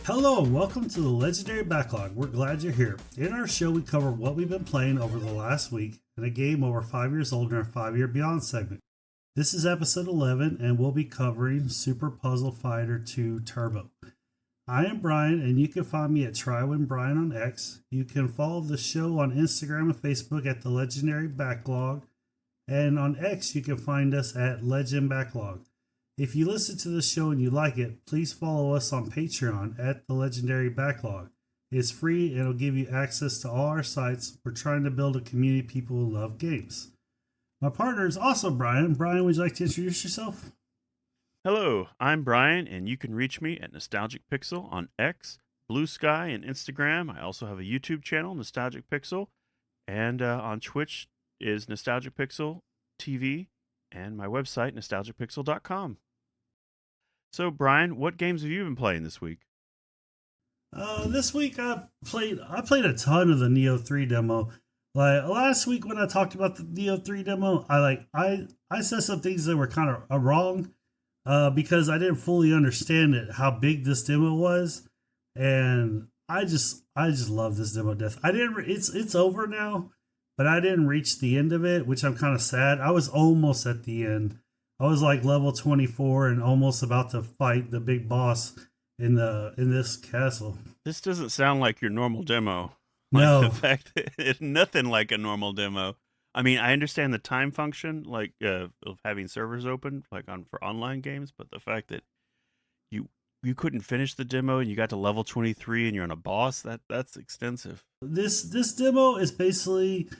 Hello and welcome to the Legendary Backlog. We're glad you're here. In our show, we cover what we've been playing over the last week and a game over 5 years old in our 5 Year Beyond segment. This is episode 11 and we'll be covering Super Puzzle Fighter 2 Turbo. I am Brian and you can find me at TryWinBrian on X. You can follow the show on Instagram and Facebook at the Legendary Backlog. And on X, you can find us at Legend Backlog. If you listen to the show and you like it, please follow us on Patreon at the Legendary Backlog. It's free and it'll give you access to all our sites. We're trying to build a community of people who love games. My partner is also Brian. Brian, would you like to introduce yourself? Hello, I'm Brian, and you can reach me at Nostalgic Pixel on X, Blue Sky, and Instagram. I also have a YouTube channel, Nostalgic Pixel, and on Twitch is Nostalgic Pixel TV, and my website, nostalgicpixel.com. So, Brian, what games have you been playing this week? This week I played a ton of the Neo 3 demo. Like last week when I talked about the Neo 3 demo, I said some things that were kind of wrong because I didn't fully understand it, how big this demo was, and I just love this demo death. It's over now, but I didn't reach the end of it, which I'm kind of sad. I was almost at the end. I was like level 24 and almost about to fight the big boss in this castle. This doesn't sound like your normal demo. No. In fact, it's nothing like a normal demo. I mean, I understand the time function, like of having servers open, like for online games, but the fact that you couldn't finish the demo and you got to level 23 and you're on a boss, that's extensive. This demo is basically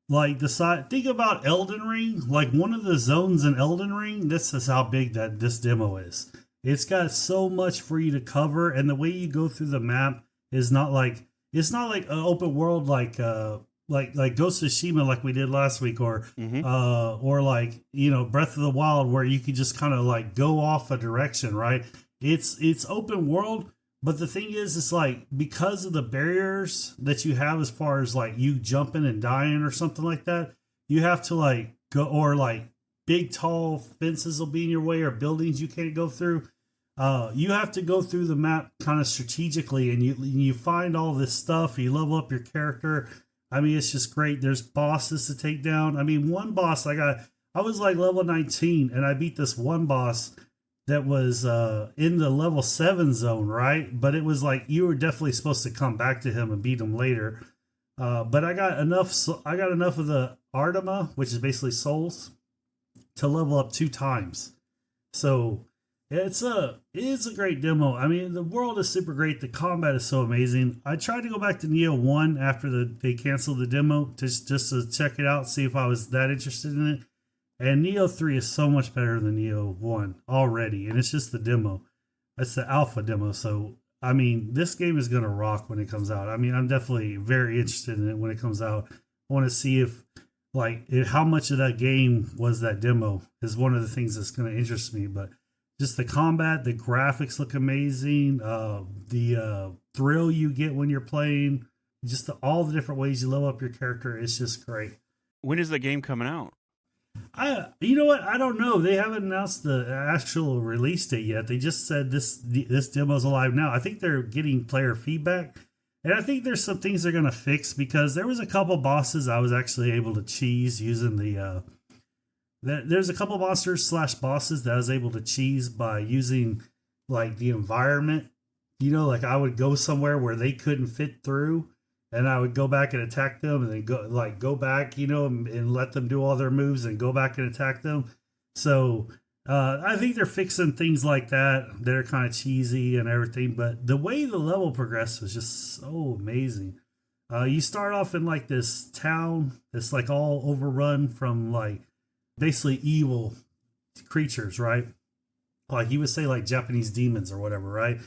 like the side. Think about Elden Ring, like one of the zones in Elden Ring. This is how big that this demo is. It's got so much for you to cover, and the way you go through the map is not like an open world like Ghost of Tsushima like we did last week, or like Breath of the Wild where you can just kind of like go off a direction, right? It's open world. But the thing is, it's like because of the barriers that you have as far as like you jumping and dying or something like that, you have to like go, or like big tall fences will be in your way or buildings you can't go through. You have to go through the map kind of strategically, and you find all this stuff. You level up your character. I mean, it's just great. There's bosses to take down. I mean, one boss I was like level 19 and I beat this one boss that was in the level 7 zone, right? But it was like you were definitely supposed to come back to him and beat him later. But I got enough of the Artima, which is basically souls, to level up 2 times. So it's a great demo. I mean, the world is super great. The combat is so amazing. I tried to go back to Neo 1 after they canceled the demo just to check it out, see if I was that interested in it. And Neo 3 is so much better than Neo 1 already. And it's just the demo. It's the alpha demo. So, I mean, this game is going to rock when it comes out. I mean, I'm definitely very interested in it when it comes out. I want to see how much of that game was that demo is one of the things that's going to interest me. But just the combat, the graphics look amazing. The thrill you get when you're playing, just all the different ways you level up your character. It's just great. When is the game coming out? You know what? I don't know. They haven't announced the actual release date yet. They just said this demo's alive now. I think they're getting player feedback, and I think there's some things they're gonna fix because there was a couple bosses I was actually able to cheese using the. There's a couple monsters/bosses that I was able to cheese by using like the environment. Like I would go somewhere where they couldn't fit through. And I would go back and attack them, and then go back, and let them do all their moves and go back and attack them. So I think they're fixing things like that. They're kind of cheesy and everything, but the way the level progressed was just so amazing. You start off in like this town that's like all overrun from like basically evil creatures, right? Like you would say like Japanese demons or whatever, right?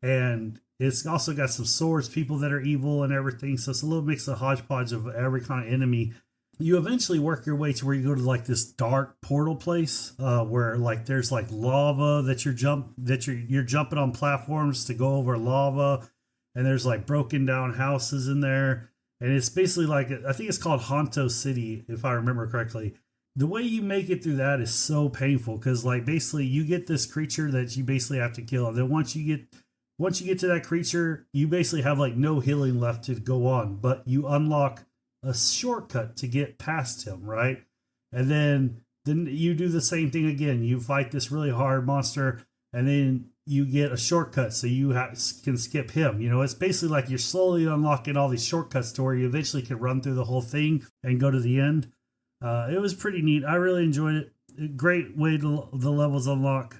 And it's also got some swords, people that are evil and everything. So it's a little mix of hodgepodge of every kind of enemy. You eventually work your way to where you go to like this dark portal place where like there's like lava that you're jumping on platforms to go over lava, and there's like broken down houses in there. And it's basically like, I think it's called Honto City, if I remember correctly. The way you make it through that is so painful because like basically you get this creature that you basically have to kill. And then once once you get to that creature, you basically have like no healing left to go on, but you unlock a shortcut to get past him, right? And then you do the same thing again. You fight this really hard monster, and then you get a shortcut so you can skip him. You know, it's basically like you're slowly unlocking all these shortcuts to where you eventually can run through the whole thing and go to the end. It was pretty neat. I really enjoyed it. Great way to the levels unlock.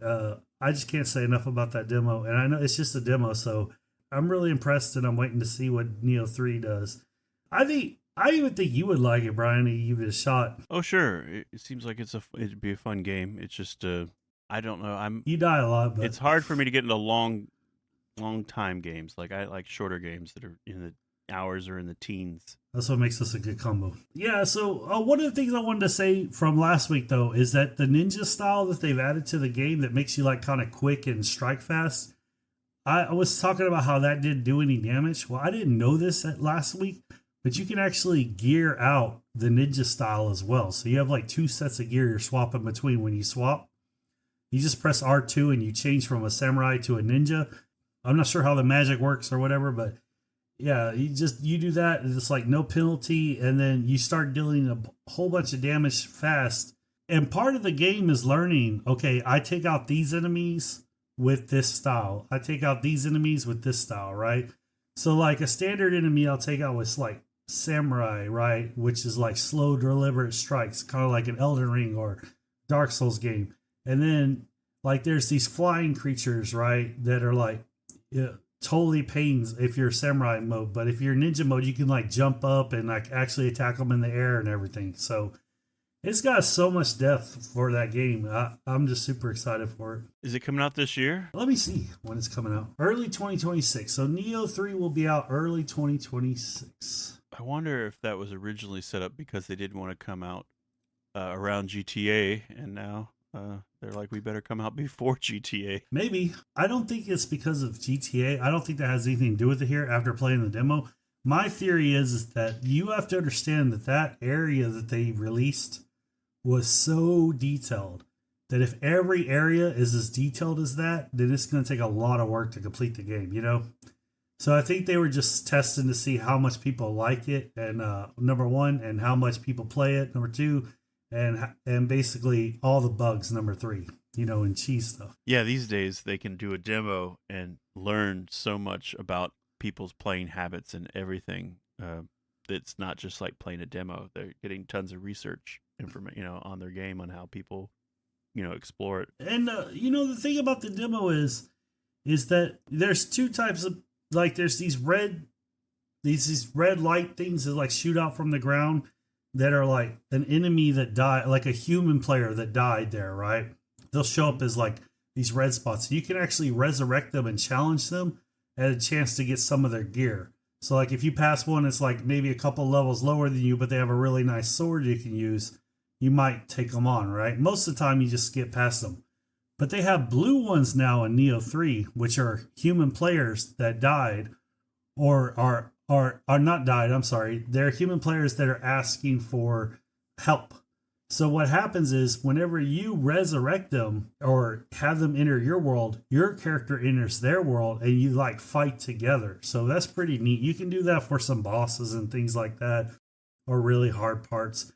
I just can't say enough about that demo, and I know it's just a demo, so I'm really impressed, and I'm waiting to see what Neo 3 does. I even think you would like it, Brian, to give it a shot. Oh, sure. It seems like it'd be a fun game. It's just I don't know. You die a lot, but it's hard for me to get into long time games. Like I like shorter games that are in the hours or in the teens. That's what makes this a good combo. Yeah, so one of the things I wanted to say from last week, though, is that the ninja style that they've added to the game that makes you like kind of quick and strike fast, I was talking about how that didn't do any damage. Well, I didn't know this last week, but you can actually gear out the ninja style as well. So you have like 2 sets of gear you're swapping between when you swap. You just press R2 and you change from a samurai to a ninja. I'm not sure how the magic works or whatever, but yeah, you do that, and it's like no penalty, and then you start dealing a whole bunch of damage fast. And part of the game is learning, okay, I take out these enemies with this style. I take out these enemies with this style, right? So like a standard enemy I'll take out with like samurai, right? Which is like slow, deliberate strikes, kind of like an Elden Ring or Dark Souls game. And then like there's these flying creatures, right? That are like, totally pains if you're samurai mode, but if you're ninja mode, you can like jump up and like actually attack them in the air and everything. So it's got so much depth for that game. I'm just super excited for it. Is it coming out this year? Let me see when it's coming out. Early 2026. So Neo 3 will be out early 2026. I wonder if that was originally set up because they didn't want to come out around GTA, and now they're like, we better come out before GTA. Maybe. I don't think it's because of GTA. I don't think that has anything to do with it here after playing the demo. My theory is that you have to understand that area that they released was so detailed that if every area is as detailed as that, then it's going to take a lot of work to complete the game, you know? So I think they were just testing to see how much people like it, and number one, and how much people play it, number two, and basically all the bugs, number three, you know, and cheese stuff. Yeah, these days they can do a demo and learn so much about people's playing habits and everything. It's not just like playing a demo. They're getting tons of research information, you know, on their game on how people, you know, explore it. And you know, the thing about the demo is that there's 2 types of, like, there's these red light things that like shoot out from the ground that are like an enemy that died, like a human player that died there, right? They'll show up as like these red spots. You can actually resurrect them and challenge them at a chance to get some of their gear. So like if you pass one, it's like maybe a couple levels lower than you, but they have a really nice sword you can use. You might take them on, right? Most of the time you just skip past them. But they have blue ones now in Neo 3, which are human players that died or are not died. I'm sorry. They're human players that are asking for help. So what happens is whenever you resurrect them or have them enter your world, your character enters their world and you like fight together. So that's pretty neat. You can do that for some bosses and things like that, or really hard parts.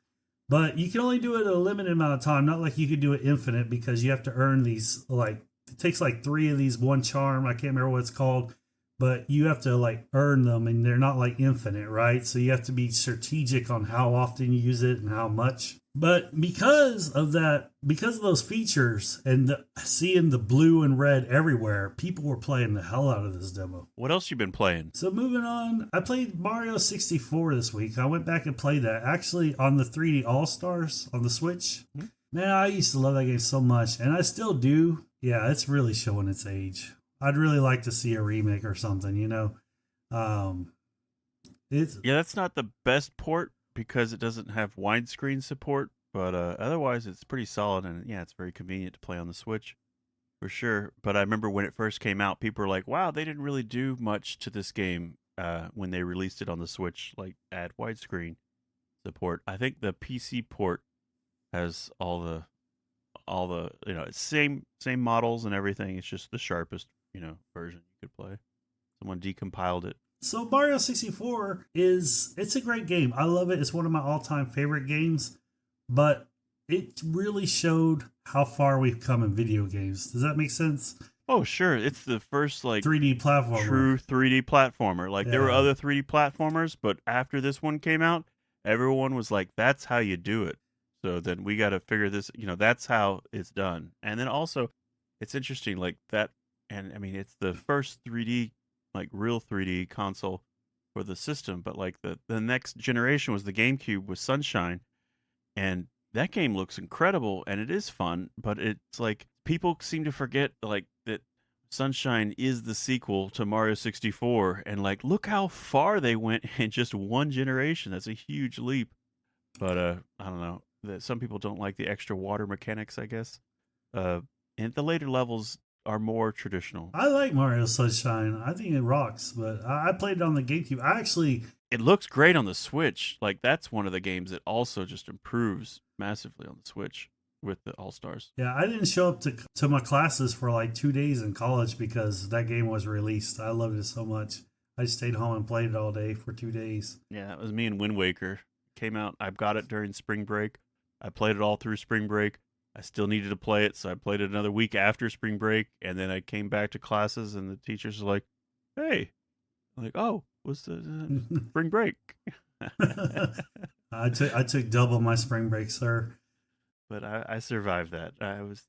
But you can only do it a limited amount of time, not like you could do it infinite, because you have to earn these, like, it takes like 3 of these, one charm, I can't remember what it's called, but you have to like earn them, and they're not like infinite, right? So you have to be strategic on how often you use it and how much. But because of those features and seeing the blue and red everywhere, people were playing the hell out of this demo. What else you been playing? So moving on, I played Mario 64 this week. I went back and played that actually on the 3D All-Stars on the Switch. Mm-hmm. Man, I used to love that game so much, and I still do. Yeah, it's really showing its age. I'd really like to see a remake or something, you know. That's not the best port because it doesn't have widescreen support, but otherwise it's pretty solid, and yeah, it's very convenient to play on the Switch for sure. But I remember when it first came out, people were like, wow, they didn't really do much to this game when they released it on the Switch, like add widescreen support. I think the PC port has all the you know, same models and everything. It's just the sharpest, version you could play. Someone decompiled it. So Mario 64 it's a great game. I love it. It's one of my all-time favorite games, but it really showed how far we've come in video games. Does that make sense? Oh, sure. It's the first 3D platformer. True 3D platformer. Like there were other 3D platformers, but after this one came out, everyone was like, that's how you do it. So then we got to figure this, that's how it's done. And then also it's interesting like that. And I mean, it's the first 3D, like real 3D console for the system. But like the next generation was the GameCube with Sunshine. And that game looks incredible and it is fun, but it's like people seem to forget like that Sunshine is the sequel to Mario 64 and like look how far they went in just one generation. That's a huge leap. But I don't know. That some people don't like the extra water mechanics, I guess. And the later levels are more traditional. I like Mario Sunshine. I think it rocks, but I played it on the GameCube. It looks great on the Switch. Like that's one of the games that also just improves massively on the Switch with the All-Stars. Yeah, I didn't show up to my classes for like 2 days in college because that game was released. I loved it so much. I stayed home and played it all day for 2 days. Yeah, that was me and Wind Waker. Came out. I got it during spring break. I played it all through spring break. I still needed to play it, so I played it another week after spring break, and then I came back to classes, and the teachers were like, "Hey," I'm like, "Oh, what's the spring break?" I took double my spring break, sir. But I survived that. I was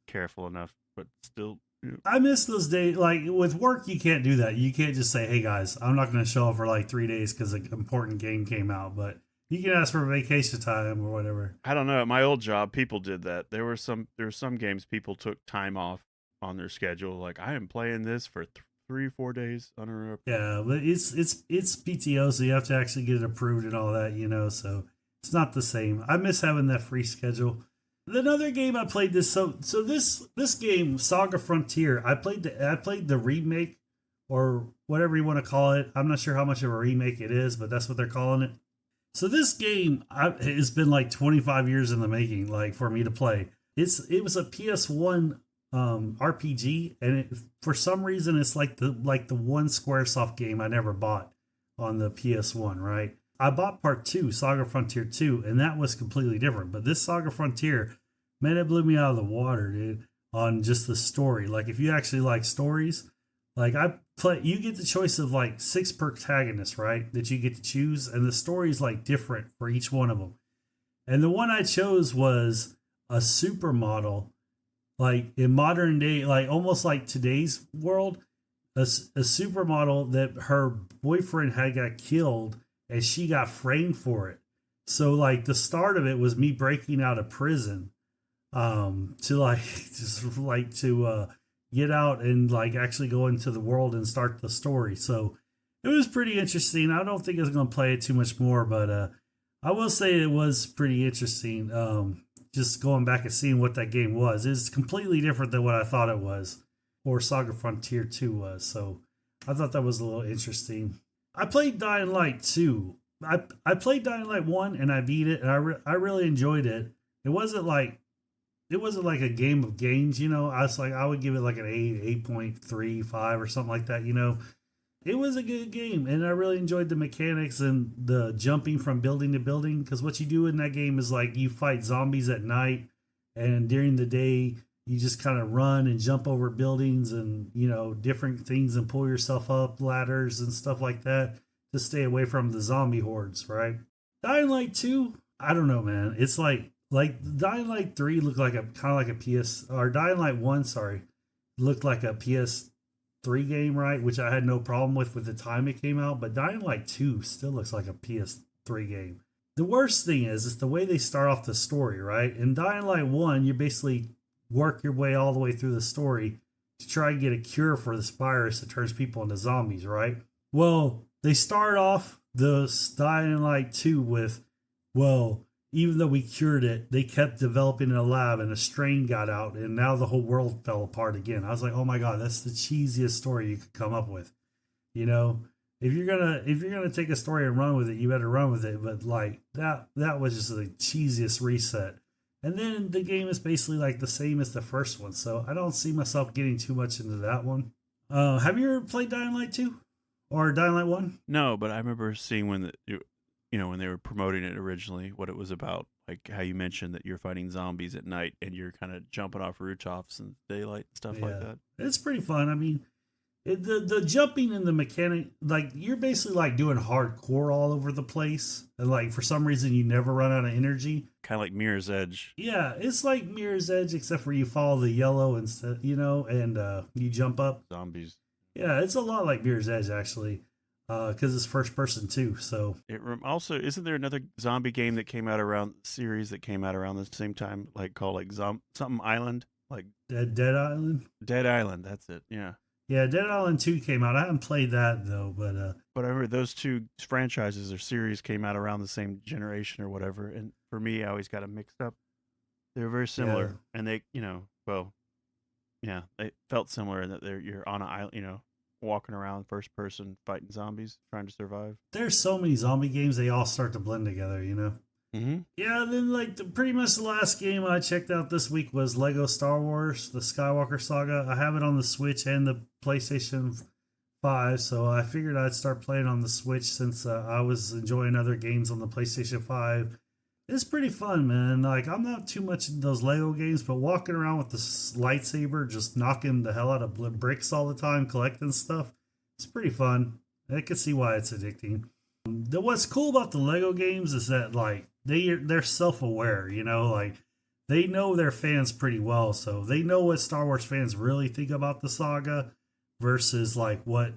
careful enough, but still. I miss those days. Like with work, you can't do that. You can't just say, "Hey guys, I'm not going to show up for like 3 days because an important game came out," but you can ask for vacation time or whatever. I don't know. At my old job, people did that. There were some games people took time off on their schedule. Like I am playing this for 3-4 days uninterrupted. Yeah, but it's PTO, so you have to actually get it approved and all that, So it's not the same. I miss having that free schedule. Another game I played this this game Saga Frontier. I played the remake or whatever you want to call it. I'm not sure how much of a remake it is, but that's what they're calling it. So this game has been like 25 years in the making, like for me to play. It was a PS1 RPG, and for some reason it's like the one SquareSoft game I never bought on the PS1. Right? I bought part 2, Saga Frontier 2, and that was completely different. But this Saga Frontier, man, it blew me out of the water, dude. On just the story, like if you actually like stories. Like you get the choice of like 6 protagonists, right? That you get to choose, and the story is like different for each one of them. And the one I chose was a supermodel, like in modern day, like almost like today's world, a supermodel that her boyfriend had got killed, and she got framed for it. So like the start of it was me breaking out of prison, to like just like to get out and like actually go into the world and start the story. So it was pretty interesting. I don't think I was going to play it too much more, but I will say it was pretty interesting. Just going back and seeing what that game was. It's completely different than what I thought it was, or Saga Frontier 2 was. So I thought that was a little interesting. I played Dying Light 2. I played Dying Light 1 and I beat it, and I really enjoyed it. It wasn't like a game of games, I would give it like an 8.35 or something like that, It was a good game, and I really enjoyed the mechanics and the jumping from building to building, because what you do in that game is like you fight zombies at night, and during the day you just kind of run and jump over buildings and, different things and pull yourself up ladders and stuff like that to stay away from the zombie hordes, right? Dying Light 2, I don't know, man. It's like Dying Light 3 looked like Dying Light 1, looked like a PS3 game, right? Which I had no problem with the time it came out, but Dying Light 2 still looks like a PS3 game. The worst thing is the way they start off the story, right? In Dying Light 1, you basically work your way all the way through the story to try and get a cure for this virus that turns people into zombies, right? Well, they start off the Dying Light 2 with, well, even though we cured it, they kept developing in a lab and a strain got out, and now the whole world fell apart again. I was like, oh my God, that's the cheesiest story you could come up with. If you're gonna take a story and run with it, you better run with it. But like that was just the cheesiest reset. And then the game is basically like the same as the first one. So I don't see myself getting too much into that one. Have you ever played Dying Light 2 or Dying Light 1? No, but I remember seeing when when they were promoting it originally, what it was about. Like how you mentioned that you're fighting zombies at night and you're kind of jumping off rooftops in daylight and stuff like Yeah, that. it's pretty fun. I mean, the jumping and the mechanic, like you're basically like doing hardcore all over the place, and like for some reason you never run out of energy. Kind of like Mirror's Edge. Yeah, it's like Mirror's Edge, except for you follow the yellow instead, and you jump up. Zombies. Yeah, it's a lot like Mirror's Edge actually, because it's first person too. So Also, isn't there another zombie game that came out around series that came out around the same time, like called like something Island, like Dead Island. Dead Island? That's it. Yeah. Yeah, Dead Island 2 came out. I haven't played that though, but But I remember those two franchises or series came out around the same generation or whatever, and for me, I always got them mixed up. They were very yeah, similar, and they, well, yeah, they felt similar in that you're on an island, walking around first person fighting zombies, trying to survive. there's so many zombie games they all start to blend together. Mm-hmm. Yeah, then like pretty much the last game I checked out this week was Lego Star Wars: The Skywalker Saga. I have it on the Switch and the PlayStation 5, so I figured I'd start playing on the Switch since I was enjoying other games on the PlayStation 5. It's pretty fun, man. Like I'm not too much in those Lego games, but walking around with this lightsaber, just knocking the hell out of bricks all the time, collecting stuff, it's pretty fun. I can see why it's addicting. What's cool about the Lego games is that like they're self aware, like they know their fans pretty well, so they know what Star Wars fans really think about the saga versus like what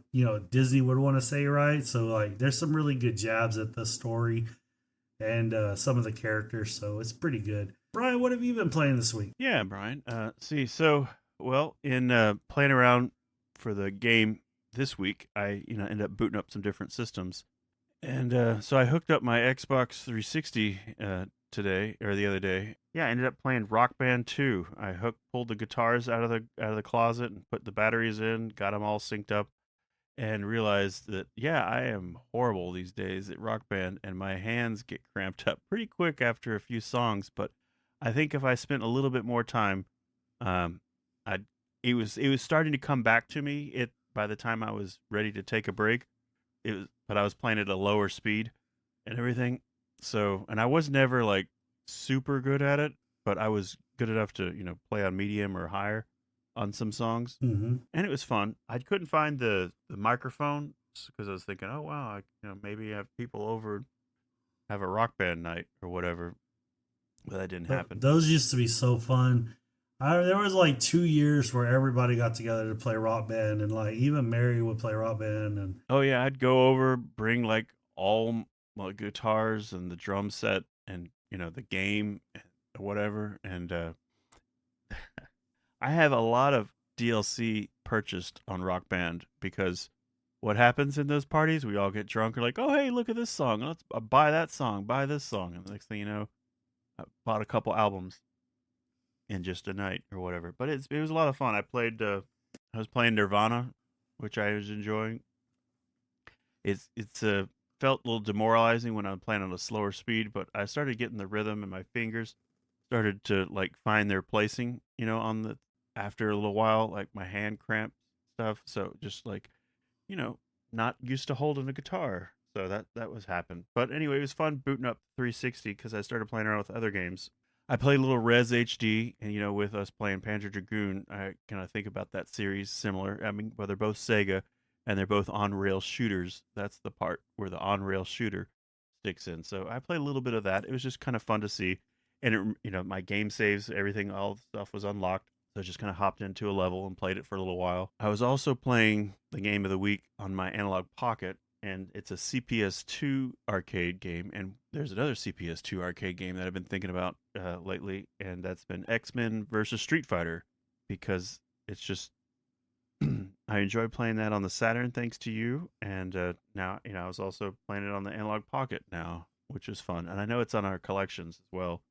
Disney would want to say, right? So like there's some really good jabs at the story and some of the characters, so it's pretty good. Brian, what have you been playing this week? Yeah, Brian. See, so well, in playing around for the game this week, I ended up booting up some different systems, and so I hooked up my Xbox 360 today or the other day. Yeah, I ended up playing Rock Band 2. I pulled the guitars out of the closet and put the batteries in, got them all synced up, and realized that yeah, I am horrible these days at Rock Band, and my hands get cramped up pretty quick after a few songs. But I think if I spent a little bit more time, um, I it was starting to come back to me. It by the time I was ready to take a break, but I was playing at a lower speed and everything. So, and I was never like super good at it, but I was good enough to play on medium or higher on some songs, Mm-hmm. and it was fun. I couldn't find the microphone because I was thinking, oh wow, maybe have people over, have a Rock Band night or whatever, but that didn't happen. Those used to be so fun. There was like 2 years where everybody got together to play Rock Band, and like even Mary would play Rock Band, and Oh yeah, I'd go over, bring like all my guitars and the drum set and the game and whatever, and I have a lot of DLC purchased on Rock Band because what happens in those parties, we all get drunk and like, oh hey, look at this song, let's buy that song, buy this song, and the next thing you know, I bought a couple albums in just a night or whatever. But it was a lot of fun. I was playing Nirvana, which I was enjoying. It's felt a little demoralizing when I'm playing on a slower speed, but I started getting the rhythm and my fingers started to like find their placing, on the after a little while, like my hand cramp stuff. So just like, you know, not used to holding a guitar. So that was happened. But anyway, it was fun booting up 360 because I started playing around with other games. I played a little Res HD, and with us playing Panzer Dragoon, I kind of think about that series similar. I mean, well, they're both Sega, and they're both on-rail shooters. That's the part where the on-rail shooter sticks in. So I played a little bit of that. It was just kind of fun to see, and my game saves, everything, all the stuff was unlocked. So I just kind of hopped into a level and played it for a little while. I was also playing the game of the week on my Analog Pocket, and it's a CPS2 arcade game. And there's another CPS2 arcade game that I've been thinking about lately, and that's been X-Men versus Street Fighter, because it's just I enjoy playing that on the Saturn thanks to you, and now I was also playing it on the Analog Pocket now, which is fun. And I know it's on our collections as well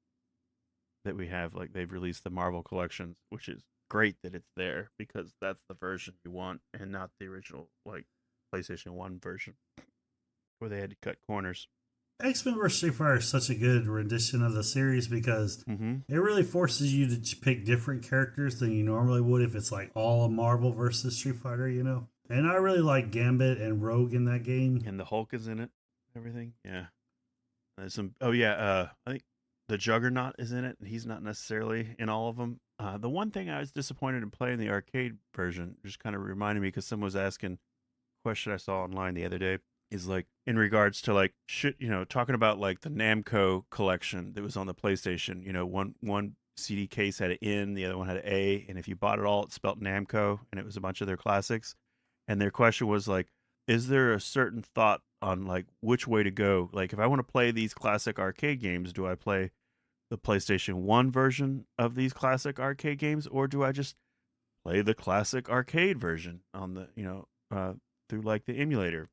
that we have. Like they've released the Marvel collections, which is great that it's there because that's the version you want and not the original like PlayStation 1 version where they had to cut corners. X-Men vs. Street Fighter is such a good rendition of the series because Mm-hmm. it really forces you to pick different characters than you normally would if it's like all a Marvel versus Street Fighter, you know? And I really like Gambit and Rogue in that game. And the Hulk is in it. Everything. Yeah. There's some. Oh yeah. I think the Juggernaut is in it, and he's not necessarily in all of them. The one thing I was disappointed in playing the arcade version, just kind of reminded me because someone was asking a question I saw online the other day, is like in regards to like shit, talking about like the Namco collection that was on the PlayStation. One CD case had an N, the other one had an A, and if you bought it all, it spelled Namco, and it was a bunch of their classics. And their question was like, is there a certain thought on like which way to go? Like if I want to play these classic arcade games, do I play the PlayStation 1 version of these classic arcade games, or do I just play the classic arcade version on the, through like the emulator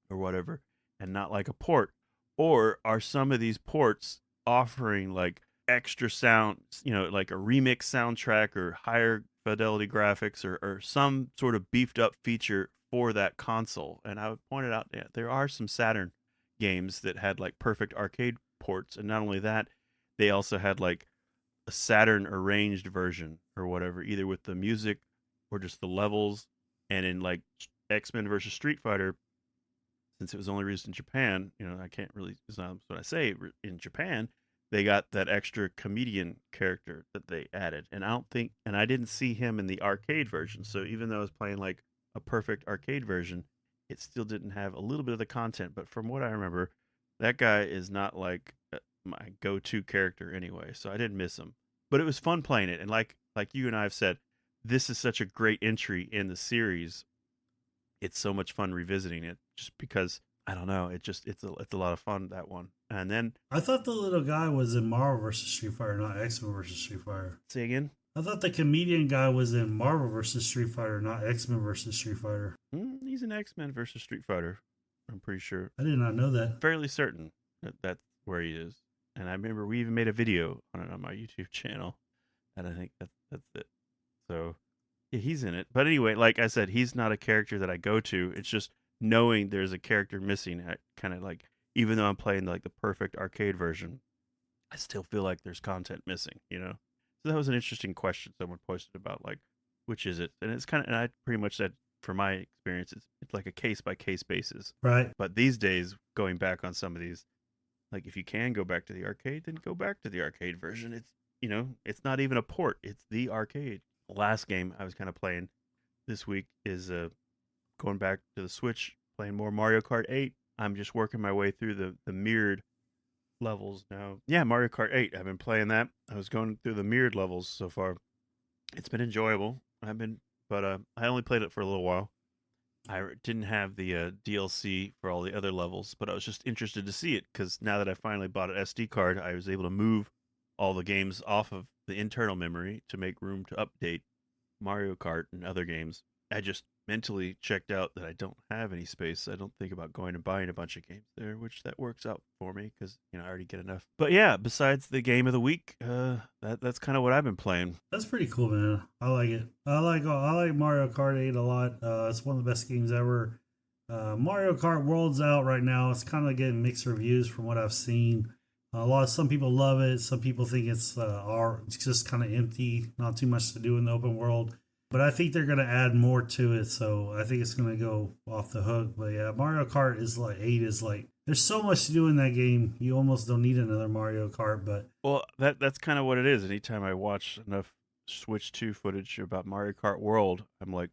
or whatever, and not like a port? Or are some of these ports offering like extra sound, like a remix soundtrack or higher fidelity graphics or some sort of beefed up feature for that console? And I pointed out there are some Saturn games that had like perfect arcade ports, and not only that, they also had like a Saturn arranged version or whatever, either with the music or just the levels. And in like X-Men versus Street Fighter, since it was only released in Japan, I can't really, it's not what I say, in Japan, they got that extra comedian character that they added. And I didn't see him in the arcade version. So even though I was playing like a perfect arcade version, it still didn't have a little bit of the content. But from what I remember, that guy is not like my go-to character anyway. So I didn't miss him. But it was fun playing it. And like you and I have said, this is such a great entry in the series. It's so much fun revisiting it just because I don't know, it's a lot of fun, that one. And then I thought the little guy was in Marvel vs. Street Fighter, not X-Men vs. Street Fighter. say again. I thought the comedian guy was in Marvel vs. Street Fighter, not X-Men vs. Street Fighter. He's an X-Men versus Street Fighter. I'm pretty sure. I did not know that. Fairly certain that that's where he is. And I remember we even made a video on it on my YouTube channel, and I think that's it. So yeah, he's in it. But anyway, like I said, he's not a character that I go to. It's just knowing there's a character missing. I kind of like, even though I'm playing like the perfect arcade version, I still feel like there's content missing. So that was an interesting question someone posted about like, which is it? And it's kind of, and I pretty much said, for my experience, it's like a case by case basis. Right. But these days, going back on some of these, like if you can go back to the arcade, then go back to the arcade version. It's it's not even a port; it's the arcade. The last game I was kind of playing this week is going back to the Switch, playing more Mario Kart 8. I'm just working my way through the mirrored levels now. Yeah, Mario Kart 8. I've been playing that. I was going through the mirrored levels so far. It's been enjoyable. But I only played it for a little while. I didn't have the DLC for all the other levels, but I was just interested to see it because now that I finally bought an SD card, I was able to move all the games off of the internal memory to make room to update Mario Kart and other games. I just mentally checked out that I don't have any space. I don't think about going and buying a bunch of games there, which that works out for me because I already get enough. But yeah, besides the game of the week, that's kind of what I've been playing. That's pretty cool, man. I like it. I like Mario Kart 8 a lot. It's one of the best games ever. Mario Kart World's out right now. It's kind of getting mixed reviews from what I've seen. Some people love it. Some people think it's just kind of empty, not too much to do in the open world. But I think they're going to add more to it, so I think it's going to go off the hook. But yeah, Mario Kart 8 is like, there's so much to do in that game. You almost don't need another Mario Kart. But well, that's kind of what it is. Anytime I watch enough Switch 2 footage about Mario Kart World, I'm like,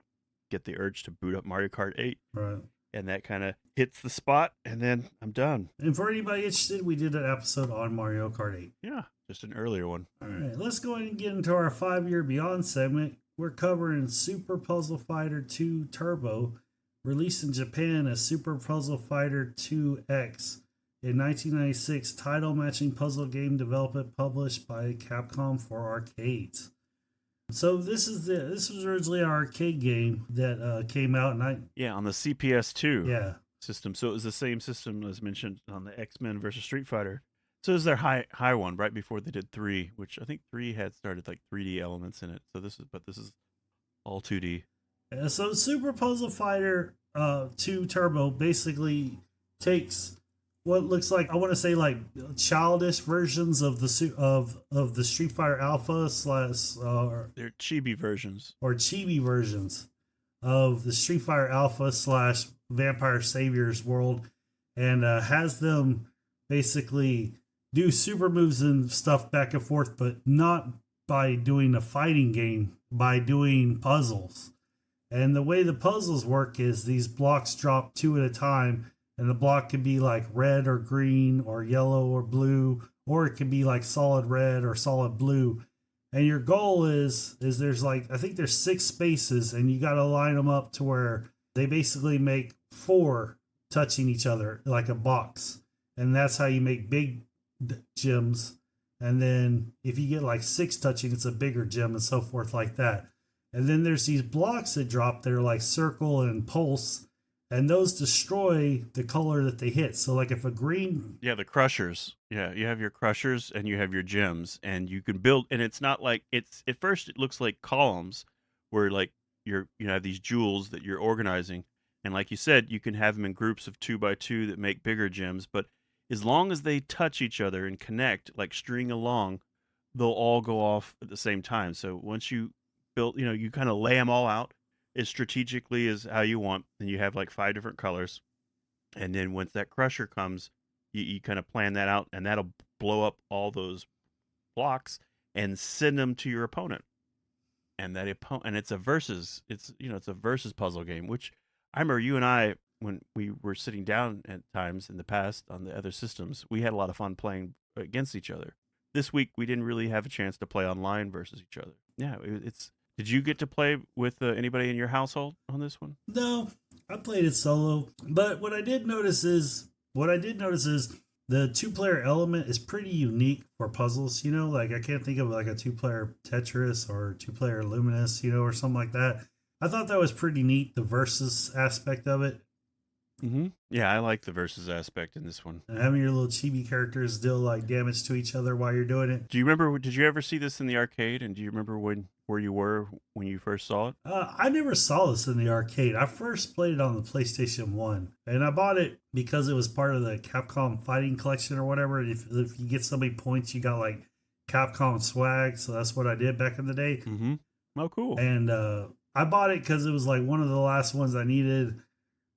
get the urge to boot up Mario Kart 8. Right. And that kind of hits the spot, and then I'm done. And for anybody interested, we did an episode on Mario Kart 8. Yeah, just an earlier one. All right, let's go ahead and get into our 5-year Beyond segment. We're covering Super Puzzle Fighter 2 Turbo, released in Japan as Super Puzzle Fighter 2X, a 1996 title matching puzzle game developed and published by Capcom for arcades. So this was originally an arcade game that came out, and on the CPS2 yeah system. So it was the same system as mentioned on the X-Men versus Street Fighter. So it was their high one right before they did 3, which I think 3 had started like 3D elements in it. So this is all 2D. Yeah, so Super Puzzle Fighter 2 Turbo basically takes what looks like, I want to say like childish versions of the of the Street Fighter Alpha slash They're chibi versions. or chibi versions of the Street Fighter Alpha slash Vampire Saviors world, and has them basically do super moves and stuff back and forth, but not by doing a fighting game, by doing puzzles. And the way the puzzles work is these blocks drop two at a time, and the block can be like red or green or yellow or blue, or it can be like solid red or solid blue. And your goal is there's like, I think there's six spaces, and you got to line them up to where they basically make four touching each other like a box, and that's how you make big gems. And then if you get like six touching, it's a bigger gem, and so forth like that. And then there's these blocks that drop there like circle and pulse, and those destroy the color that they hit. So like if a green, Yeah, the crushers. Yeah, you have your crushers and you have your gems, and you can build. And it's not like it's at first it looks like columns, where like you have these jewels that you're organizing, and like you said, you can have them in groups of 2 by 2 that make bigger gems. But as long as they touch each other and connect, like string along, they'll all go off at the same time. So once you build, you kind of lay them all out as strategically as how you want, and you have like 5 different colors. And then once that crusher comes, you kind of plan that out, and that'll blow up all those blocks and send them to your opponent. And that opponent, and it's a versus. It's a versus puzzle game. Which I remember you and I, when we were sitting down at times in the past on the other systems, we had a lot of fun playing against each other. This week we didn't really have a chance to play online versus each other. Yeah, it's. Did you get to play with anybody in your household on this one? no, I played it solo. But what I did notice is the two-player element is pretty unique for puzzles. You know, like I can't think of like a two-player Tetris or two-player Luminous, or something like that. I thought that was pretty neat, the versus aspect of it. Yeah, I like the versus aspect in this one. And having your little chibi characters deal like damage to each other while you're doing it. Do you remember? Did you ever see this in the arcade? And do you remember where you were when you first saw it? I never saw this in the arcade. I first played it on the PlayStation 1. And I bought it because it was part of the Capcom Fighting Collection or whatever. If you get so many points, you got like Capcom swag. So that's what I did back in the day. Mm-hmm. Oh, cool. And I bought it because it was like one of the last ones I needed.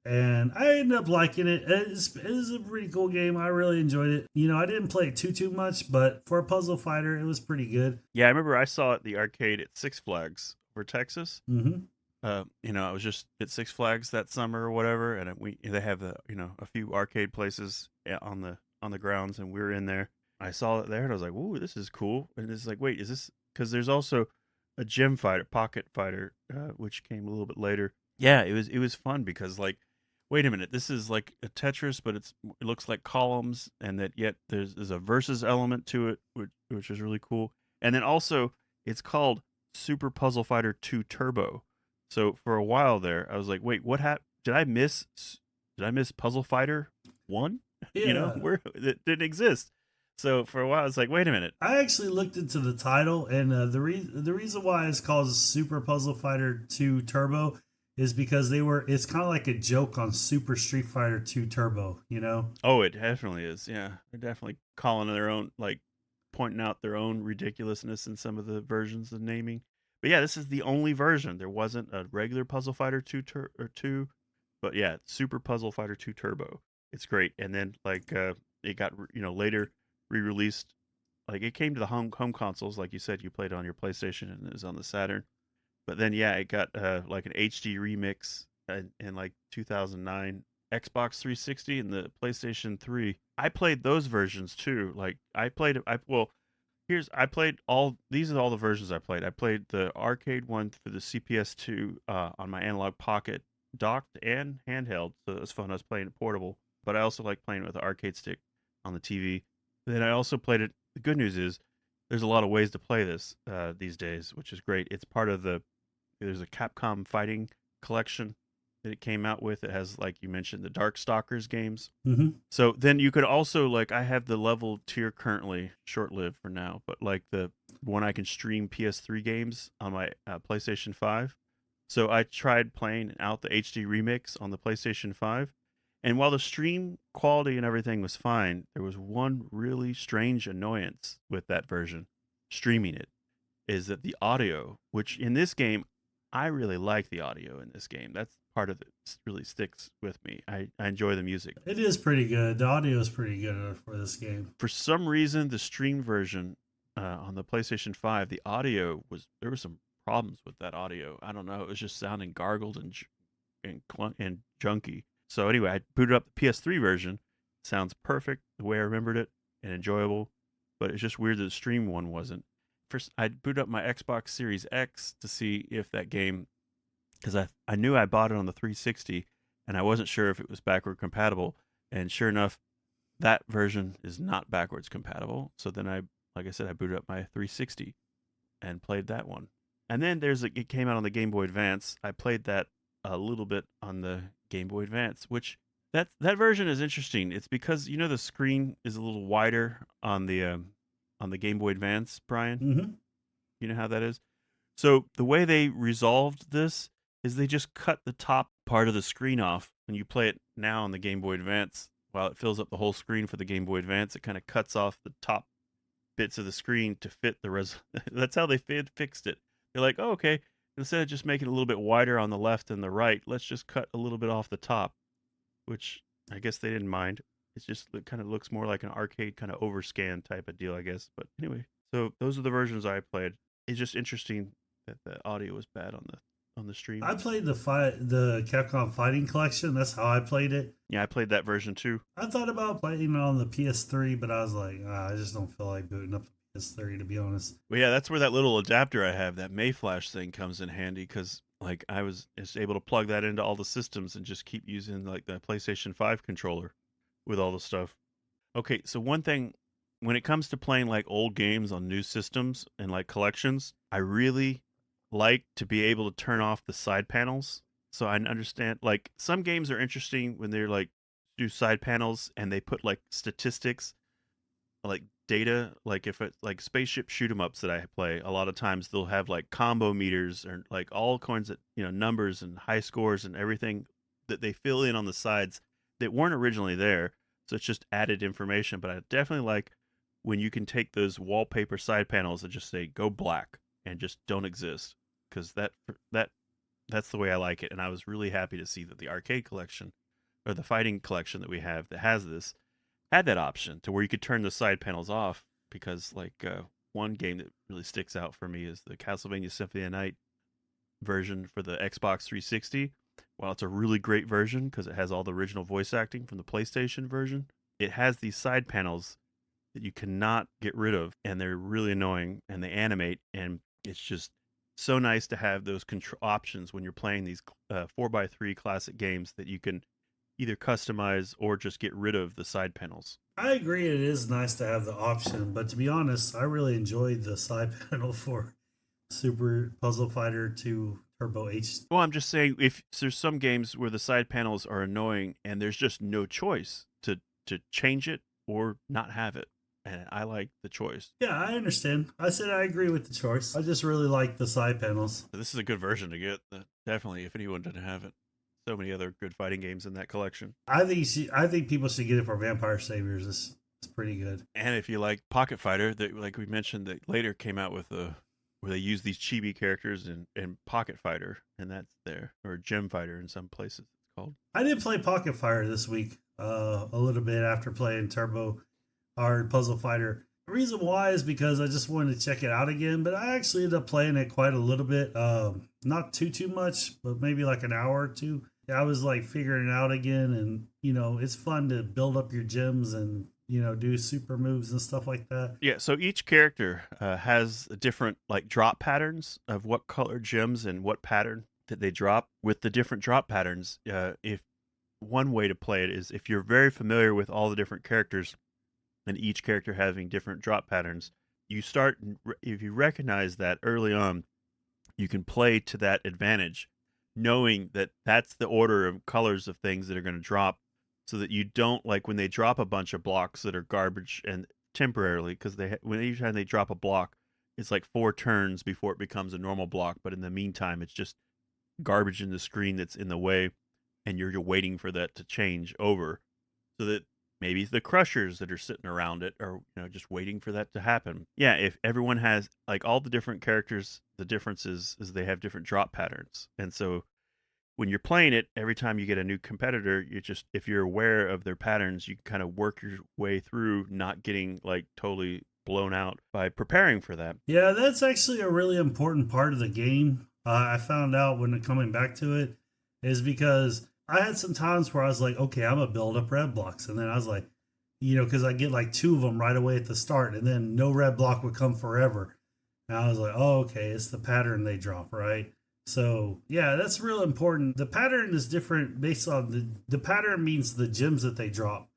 And I ended up liking it. It is a pretty cool game. I really enjoyed it. I didn't play it too much, but for a puzzle fighter, it was pretty good. Yeah, I remember I saw it at the arcade at Six Flags for Texas. Mm-hmm. I was just at Six Flags that summer or whatever, and they have a few arcade places on the grounds, and we were in there. I saw it there, and I was like, "Ooh, this is cool!" And it's like, wait, is this? Because there's also a gem fighter, pocket fighter, which came a little bit later. Yeah, it was fun because like, wait a minute, this is like a Tetris, but it looks like columns, and that yet there's a versus element to it, which is really cool. And then also, it's called Super Puzzle Fighter 2 Turbo. So for a while there, I was like, wait, what happened? Did I miss Puzzle Fighter 1? Yeah. Where it didn't exist. So for a while, I was like, wait a minute. I actually looked into the title, and the reason why it's called Super Puzzle Fighter 2 Turbo is because it's kind of like a joke on Super Street Fighter 2 Turbo, Oh, it definitely is. Yeah. They're definitely calling their own, like pointing out their own ridiculousness in some of the versions of naming. But yeah, this is the only version. There wasn't a regular Puzzle Fighter 2 or 2, but yeah, Super Puzzle Fighter 2 Turbo. It's great. And then like it got later re-released. Like it came to the home consoles, like you said, you played on your PlayStation and it was on the Saturn. But then yeah, it got like an HD remix in like 2009, Xbox 360 and the PlayStation 3. I played those versions too. Like I played all these are all the versions I played. I played the arcade one for the CPS2 on my analog pocket, docked and handheld, so it was fun. I was playing it portable, but I also like playing with the arcade stick on the TV. Then I also played it. The good news is there's a lot of ways to play this these days, which is great. It's part of there's a Capcom fighting collection that it came out with. It has, like you mentioned, the Darkstalkers games. Mm-hmm. So then you could also, like, I have the level tier currently, short-lived for now, but like the one I can stream PS3 games on my PlayStation 5. So I tried playing out the HD remix on the PlayStation 5, And while the stream quality and everything was fine, there was one really strange annoyance with that version, streaming it, is that the audio, which in this game, I really like the audio in this game. That's part of it really sticks with me. I enjoy the music. It is pretty good. The audio is pretty good for this game. For some reason, the stream version on the PlayStation 5, the audio there were some problems with that audio. I don't know. It was just sounding gargled and junky. So anyway, I booted up the PS3 version. Sounds perfect the way I remembered it and enjoyable, but it's just weird that the stream one wasn't. First, I booted up my Xbox Series X to see if that game, because I knew I bought it on the 360, and I wasn't sure if it was backward compatible. And sure enough, that version is not backwards compatible. So then like I said, I booted up my 360 and played that one. And then it came out on the Game Boy Advance. I played that a little bit on the Game Boy Advance, which that version is interesting. It's because the screen is a little wider on the Game Boy Advance, Brian. Mm-hmm. You know how that is? So the way they resolved this is they just cut the top part of the screen off. When you play it now on the Game Boy Advance, while it fills up the whole screen for the Game Boy Advance, it kind of cuts off the top bits of the screen to fit the That's how they fixed it. They're like, oh, okay, instead of just making it a little bit wider on the left and the right, let's just cut a little bit off the top, which I guess they didn't mind. It kind of looks more like an arcade kind of overscan type of deal, I guess. But anyway, so those are the versions I played. It's just interesting that the audio was bad on the stream. I played the Capcom Fighting Collection. That's how I played it. Yeah, I played that version too. I thought about playing it on the PS3, but I was like, I just don't feel like booting up the PS3, to be honest. Well, yeah, that's where that little adapter I have, that Mayflash thing, comes in handy, because like I was just able to plug that into all the systems and just keep using like the PlayStation 5 controller with all the stuff. Okay, so one thing, when it comes to playing like old games on new systems and like collections, I really like to be able to turn off the side panels. So I understand, like, some games are interesting when they're like do side panels and they put like statistics, like data, like if it's like spaceship shoot 'em ups that I play, a lot of times they'll have like combo meters or like all kinds of numbers and high scores and everything that they fill in on the sides that weren't originally there. So it's just added information. But I definitely like when you can take those wallpaper side panels and just say go black and just don't exist, because that's the way I like it. And I was really happy to see that the arcade collection, or the fighting collection that we have that has this, had that option to where you could turn the side panels off. Because like one game that really sticks out for me is the Castlevania Symphony of the Night version for the Xbox 360. While it's a really great version because it has all the original voice acting from the PlayStation version, it has these side panels that you cannot get rid of, and they're really annoying, and they animate, and it's just so nice to have those options when you're playing these 4x3 classic games, that you can either customize or just get rid of the side panels. I agree, it is nice to have the option, but to be honest, I really enjoyed the side panel for Super Puzzle Fighter 2 Turbo H. Well, I'm just saying, if there's some games where the side panels are annoying and there's just no choice to change it or not have it, and I like the choice. Yeah, I understand. I said I agree with the choice. I just really like the side panels. This is a good version to get, definitely, if anyone didn't have it. So many other good fighting games in that collection. I think people should get it for Vampire Saviors. It's pretty good. And if you like Pocket Fighter, that, like we mentioned, that later came out with where they use these chibi characters in Pocket Fighter, and that's there, or Gem Fighter in some places it's called. I did play Pocket Fighter this week, a little bit after playing Turbo or Puzzle Fighter. The reason why is because I just wanted to check it out again, but I actually ended up playing it quite a little bit. Not too much, but maybe like an hour or two. I was like figuring it out again, and it's fun to build up your gems and do super moves and stuff like that. Yeah, so each character has different like drop patterns of what color gems and what pattern that they drop. With the different drop patterns, if one way to play it is, if you're very familiar with all the different characters and each character having different drop patterns, if you recognize that early on, you can play to that advantage, knowing that that's the order of colors of things that are going to drop, so that you don't, like when they drop a bunch of blocks that are garbage and temporarily, because each time they drop a block, it's like 4 turns before it becomes a normal block, but in the meantime it's just garbage in the screen that's in the way. and you're waiting for that to change over, so that maybe the crushers that are sitting around it are, just waiting for that to happen. Yeah, if everyone has like all the different characters, the difference is they have different drop patterns. And so when you're playing it, every time you get a new competitor, you just, if you're aware of their patterns, you can kind of work your way through not getting like totally blown out by preparing for that. Yeah, that's actually a really important part of the game. I found out when coming back to it is because I had some times where I was like, okay, I'm gonna build up red blocks, and then I was like, because I get like two of them right away at the start, and then no red block would come forever, and I was like, oh, okay, it's the pattern they drop, right? So yeah, that's real important. The pattern is different based on the pattern means the gems that they drop.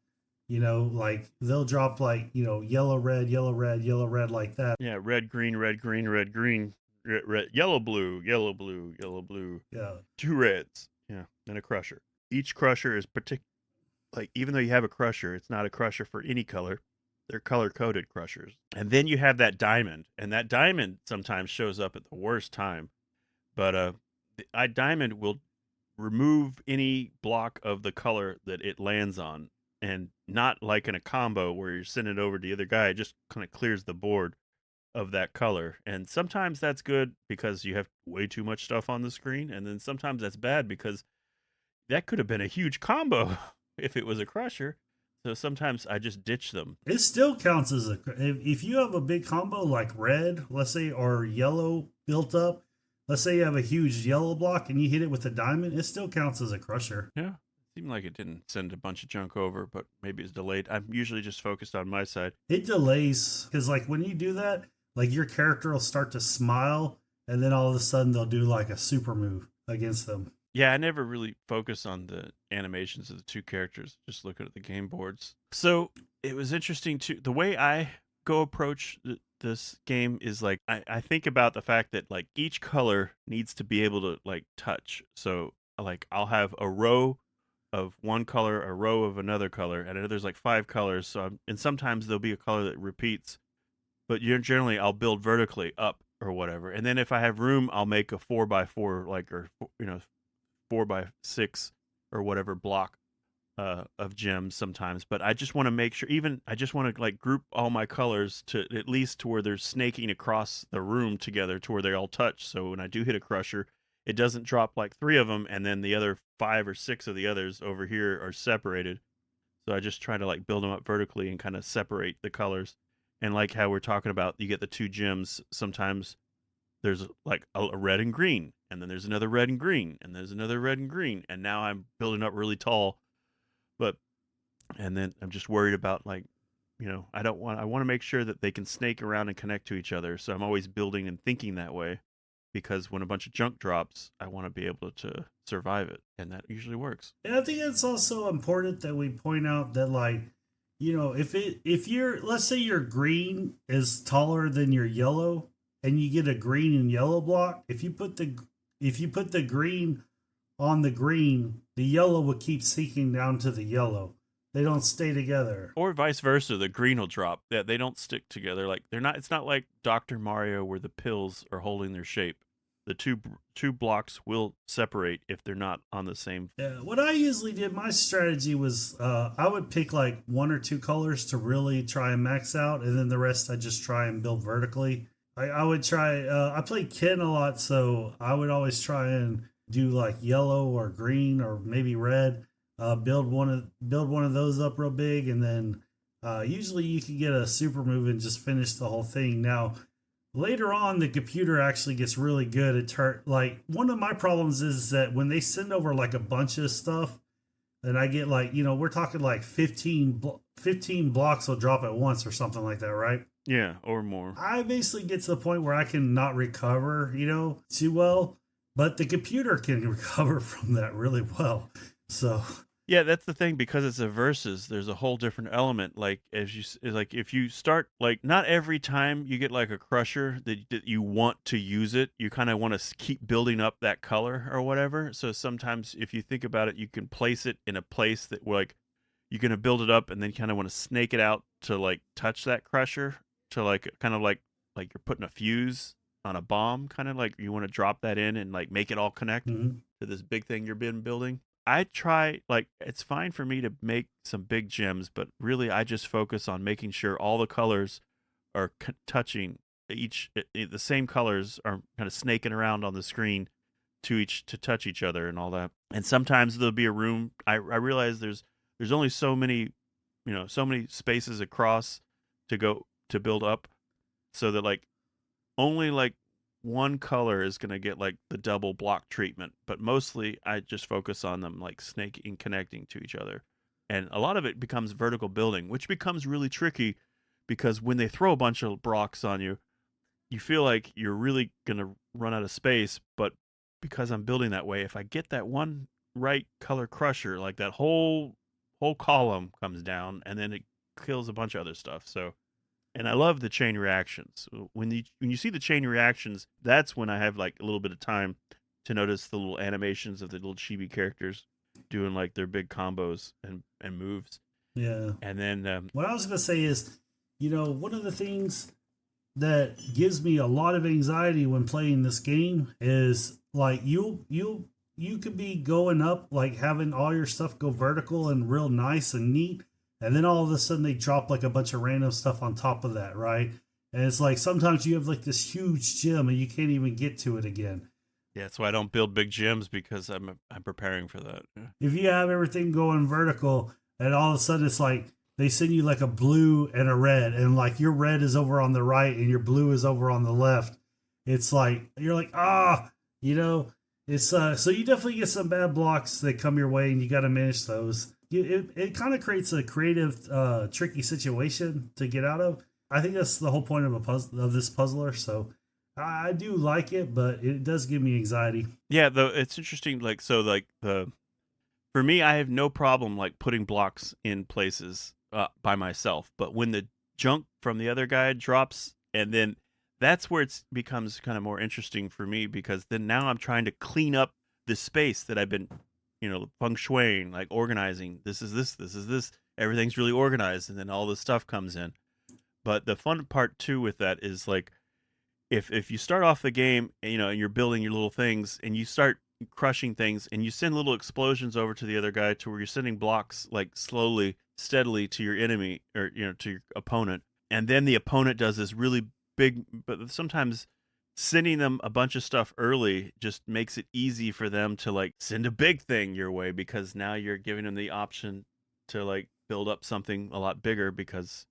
Like they'll drop like, yellow, red, yellow, red, yellow, red, like that. Yeah, red, green, red, green, red, green, red, yellow, blue, yellow, blue, yellow, blue. Yeah. Two reds. Yeah, and a crusher. Each crusher is like, even though you have a crusher, it's not a crusher for any color. They're color coded crushers. And then you have that diamond, and that diamond sometimes shows up at the worst time. But the diamond will remove any block of the color that it lands on, and not like in a combo where you're sending it over to the other guy. It just kind of clears the board of that color. And sometimes that's good because you have way too much stuff on the screen, and then sometimes that's bad because that could have been a huge combo if it was a crusher. So sometimes I just ditch them. It still counts as if you have a big combo like red, let's say, or yellow built up. Let's say you have a huge yellow block and you hit it with a diamond, it still counts as a crusher. Yeah. Seemed like it didn't send a bunch of junk over, but maybe it's delayed. I'm usually just focused on my side. It delays because, like, when you do that, like your character will start to smile, and then all of a sudden they'll do like a super move against them. Yeah, I never really focus on the animations of the two characters, just looking at the game boards. So it was interesting too. The way I go approach this game is like, I think about the fact that like each color needs to be able to like touch. So like I'll have a row of one color, a row of another color, and I know there's like 5 colors. So and sometimes there'll be a color that repeats, but generally I'll build vertically up or whatever. And then if I have room, I'll make a 4x4, like, or 4x6 or whatever block of gems sometimes. But I just want to make sure, even I just want to like group all my colors to at least to where they're snaking across the room together to where they all touch. So when I do hit a crusher, it doesn't drop like 3 of them and then the other 5 or 6 of the others over here are separated. So I just try to like build them up vertically and kind of separate the colors. And like how we're talking about, you get the 2 gems. Sometimes there's like a red and green, and then there's another red and green, and there's another red and green, and now I'm building up really tall. But and then I'm just worried about like, I want to make sure that they can snake around and connect to each other. So I'm always building and thinking that way, because when a bunch of junk drops, I want to be able to survive it, and that usually works. And I think it's also important that we point out that, like, if you're, let's say your green is taller than your yellow, and you get a green and yellow block, if you put the green on the green, the yellow will keep sinking down to the yellow. They don't stay together. Or vice versa, the green will drop. Yeah, they don't stick together. Like they're not. It's not like Dr. Mario where the pills are holding their shape. The two blocks will separate if they're not on the same. Yeah, what I usually did, my strategy was I would pick like 1 or 2 colors to really try and max out, and then the rest I just try and build vertically. I would try. I played Ken a lot, so I would always try and do like yellow or green or maybe red. Build one of those up real big, and then usually you can get a super move and just finish the whole thing. Now, later on, the computer actually gets really good at like, one of my problems is that when they send over like a bunch of stuff, and I get like, we're talking like 15 blocks will drop at once or something like that, right? Yeah, or more. I basically get to the point where I can not recover, too well, but the computer can recover from that really well. So yeah, that's the thing, because it's a versus. There's a whole different element. Like if you start, like, not every time you get like a crusher that you want to use it, you kind of want to keep building up that color or whatever. So sometimes if you think about it, you can place it in a place that like you're gonna build it up and then kind of want to snake it out to like touch that crusher, to like kind of like you're putting a fuse on a bomb, kind of like you want to drop that in and like make it all connect to this big thing you're been building. I try, like, it's fine for me to make some big gems, but really I just focus on making sure all the colors are touching the same colors are kind of snaking around on the screen to touch each other and all that. And sometimes there'll be a room. I realize there's only so many, so many spaces across to build up, so that like only like one color is going to get like the double block treatment, but mostly I just focus on them like snaking, connecting to each other. And a lot of it becomes vertical building, which becomes really tricky because when they throw a bunch of blocks on you, you feel like you're really going to run out of space. But because I'm building that way, if I get that one right color crusher, like that whole column comes down and then it kills a bunch of other stuff. So, and I love the chain reactions. When you see the chain reactions, that's when I have like a little bit of time to notice the little animations of the little chibi characters doing like their big combos and moves. Yeah. And then What I was going to say is, one of the things that gives me a lot of anxiety when playing this game is like you could be going up, like having all your stuff go vertical and real nice and neat, and then all of a sudden they drop like a bunch of random stuff on top of that, right? And it's like sometimes you have like this huge gem and you can't even get to it again. yeah, that's why I don't build big gyms, because I'm preparing for that. Yeah. If you have everything going vertical and all of a sudden it's like they send you like a blue and a red, and like your red is over on the right and your blue is over on the left, it's like you're like, it's so you definitely get some bad blocks that come your way and you got to manage those. It kind of creates a creative tricky situation to get out of. I think that's the whole point of a puzzle, of this puzzler. So I do like it, but it does give me anxiety. Yeah, though it's interesting. Like, so like for me, I have no problem like putting blocks in places by myself. But when the junk from the other guy drops, and then that's where it becomes kind of more interesting for me, because then now I'm trying to clean up the space that I've been, feng shuiing, like organizing. This is this, this is this. Everything's really organized, and then all this stuff comes in. But the fun part too with that is like, if you start off the game, and you're building your little things, and you start crushing things, and you send little explosions over to the other guy, to where you're sending blocks like slowly, steadily to your enemy, or to your opponent, and then the opponent does this really big, but sometimes sending them a bunch of stuff early just makes it easy for them to like send a big thing your way, because now you're giving them the option to like build up something a lot bigger because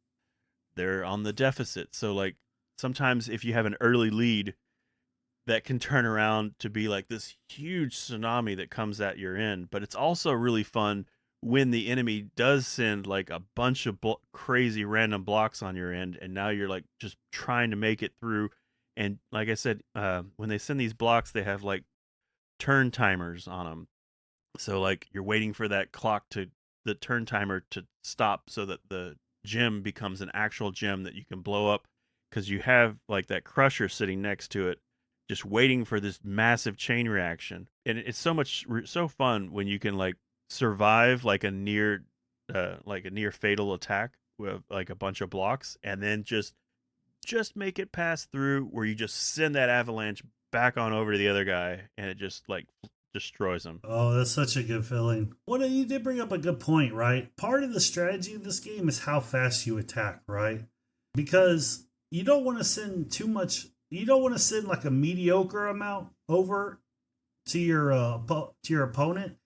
they're on the deficit. So like sometimes if you have an early lead, that can turn around to be like this huge tsunami that comes at your end. But it's also really fun when the enemy does send like a bunch of crazy random blocks on your end, and now you're like just trying to make it through. And like I said, when they send these blocks, they have like turn timers on them. So like you're waiting for that the turn timer to stop, so that the gem becomes an actual gem that you can blow up, because you have like that crusher sitting next to it, just waiting for this massive chain reaction. And it's so fun when you can like survive like a near fatal attack with like a bunch of blocks, and then just make it pass through, where you just send that avalanche back on over to the other guy, and it just like destroys him. Oh, that's such a good feeling. Well, you did bring up a good point, right? Part of the strategy of this game is how fast you attack, right? Because you don't want to send too much. You don't want to send like a mediocre amount over to your opponent,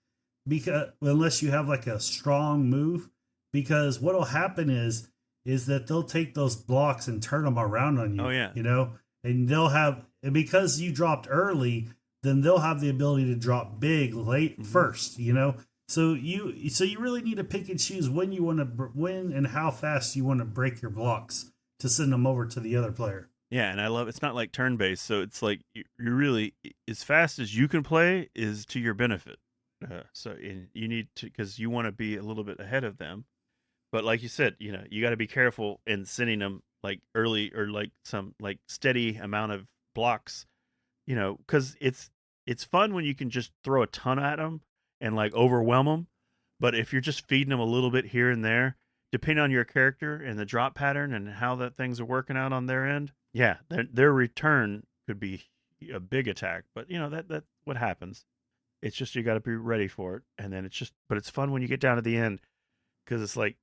because unless you have like a strong move, because what'll happen is that they'll take those blocks and turn them around on you. Oh yeah. And they'll have, because you dropped early, then they'll have the ability to drop big late first, So you really need to pick and choose when you want to win and how fast you want to break your blocks to send them over to the other player. Yeah, and I love it's not like turn based, so it's like you're really, as fast as you can play is to your benefit. You need to, because you want to be a little bit ahead of them. But like you said, you got to be careful in sending them like early, or like some like steady amount of blocks, because it's fun when you can just throw a ton at them and like overwhelm them. But if you're just feeding them a little bit here and there, depending on your character and the drop pattern and how that things are working out on their end, yeah, their return could be a big attack. But that's what happens. It's just you got to be ready for it, and then but it's fun when you get down to the end because it's like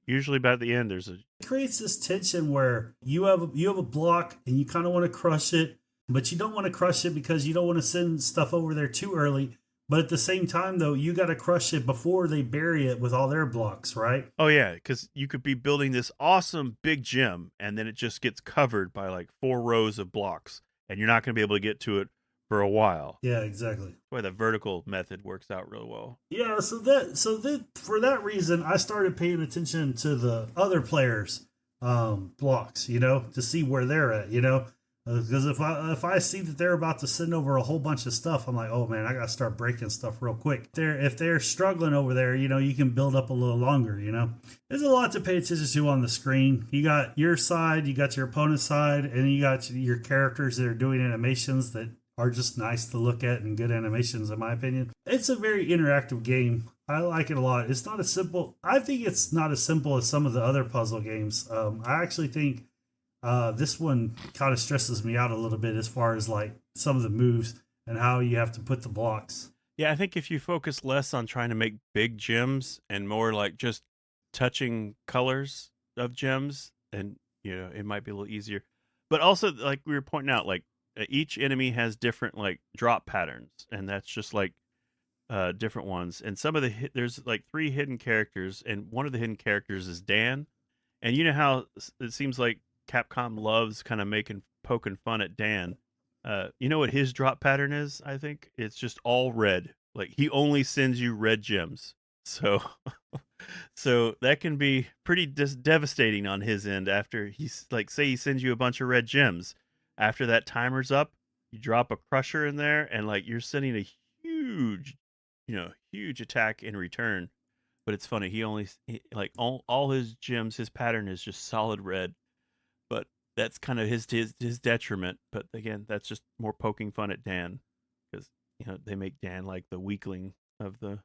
usually by the end there's a It creates this tension where you have a block and you kind of want to crush it, but you don't want to crush it because you don't want to send stuff over there too early. But at the same time, though, you got to crush it before they bury it with all their blocks, right? oh yeah, because you could be building this awesome big gym, and then it just gets covered by like 4 rows of blocks, and you're not going to be able to get to it for a while. Yeah, exactly. That's why the vertical method works out real well. Yeah, so that for that reason, I started paying attention to the other players' blocks, to see where they're at, because if I see that they're about to send over a whole bunch of stuff, I'm like, oh man, I gotta start breaking stuff real quick. If they're struggling over there, you can build up a little longer. There's a lot to pay attention to on the screen. You got your side, you got your opponent's side, and you got your characters that are doing animations that are just nice to look at and good animations, in my opinion. It's a very interactive game. I like it a lot. It's not as simple. I think it's not as simple as some of the other puzzle games. I actually think this one kind of stresses me out a little bit as far as like some of the moves and how you have to put the blocks. Yeah, I think if you focus less on trying to make big gems and more like just touching colors of gems, and it might be a little easier. But also, like we were pointing out, like each enemy has different like drop patterns, and that's just like different ones. And some of there's like 3 hidden characters, and one of the hidden characters is Dan. And you know how it seems like Capcom loves kind of poking fun at Dan. You know what his drop pattern is? I think it's just all red. Like he only sends you red gems. So, so that can be pretty devastating on his end. After he's like, say he sends you a bunch of red gems. After that timer's up, you drop a crusher in there, and like you're sending a huge, huge attack in return. But it's funny. Like all his gems, his pattern is just solid red. But that's kind of his detriment. But again, that's just more poking fun at Dan, because they make Dan like the weakling of the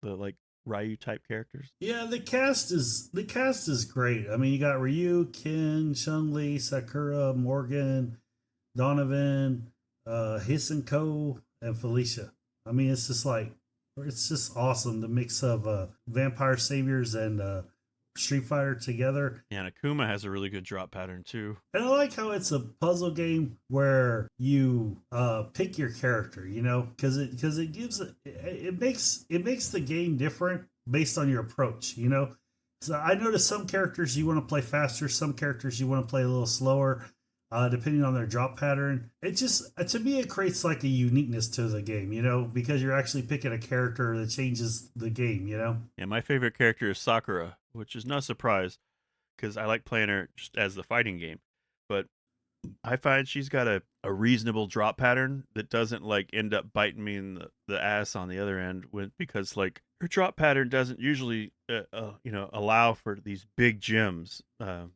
like Ryu type characters. Yeah, the cast is great. I mean, you got Ryu, Ken, Chun Li, Sakura, Morgan, Donovan, Hisenko, and Felicia. I mean, it's just awesome. The mix of Vampire Saviors and Street Fighter together. Yeah, and Akuma has a really good drop pattern too. And I like how it's a puzzle game where you pick your character, because it makes the game different based on your approach. So I noticed some characters you want to play faster, some characters you want to play a little slower, depending on their drop pattern. It just, to me, it creates like a uniqueness to the game, because you're actually picking a character that changes the game. Yeah, my favorite character is Sakura, which is no surprise because I like playing her just as the fighting game. But I find she's got a reasonable drop pattern that doesn't like end up biting me in the ass on the other end, because like her drop pattern doesn't usually allow for these big gems of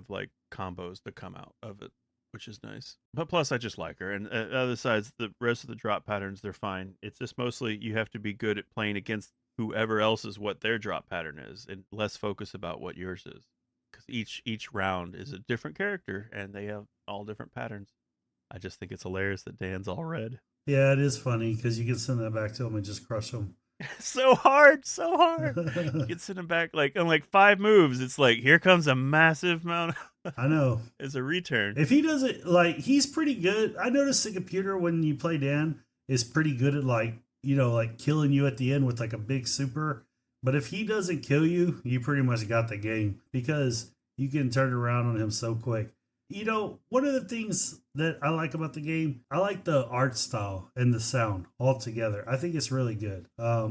like combos that come out of it, which is nice. But plus, I just like her. And other sides, the rest of the drop patterns, they're fine. It's just mostly you have to be good at playing against whoever else is what their drop pattern is, and less focus about what yours is. Because each round is a different character, and they have all different patterns. I just think it's hilarious that Dan's all red. Yeah, it is funny because you can send that back to them and just crush them. So hard. You can send him back like on like 5 moves. It's like here comes a massive amount. I know. As a return. If he does it, like, he's pretty good. I noticed the computer when you play Dan is pretty good at like killing you at the end with like a big super. But if he doesn't kill you, you pretty much got the game because you can turn around on him so quick. One of the things that I like about the game, I like the art style and the sound all together. I think it's really good. I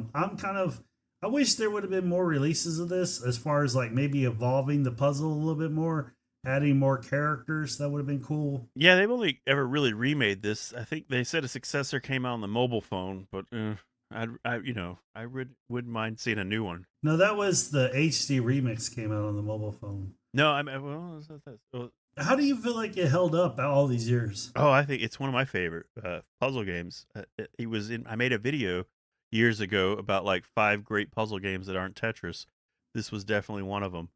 wish there would have been more releases of this as far as like maybe evolving the puzzle a little bit more, adding more characters. That would have been cool. Yeah, they've only ever really remade this. I think they said a successor came out on the mobile phone, but I wouldn't mind seeing a new one. No, that was the HD remix came out on the mobile phone. No, I mean, well, how do you feel like it held up all these years? Oh, I think it's one of my favorite puzzle games. I made a video years ago about like 5 great puzzle games that aren't Tetris. This was definitely one of them.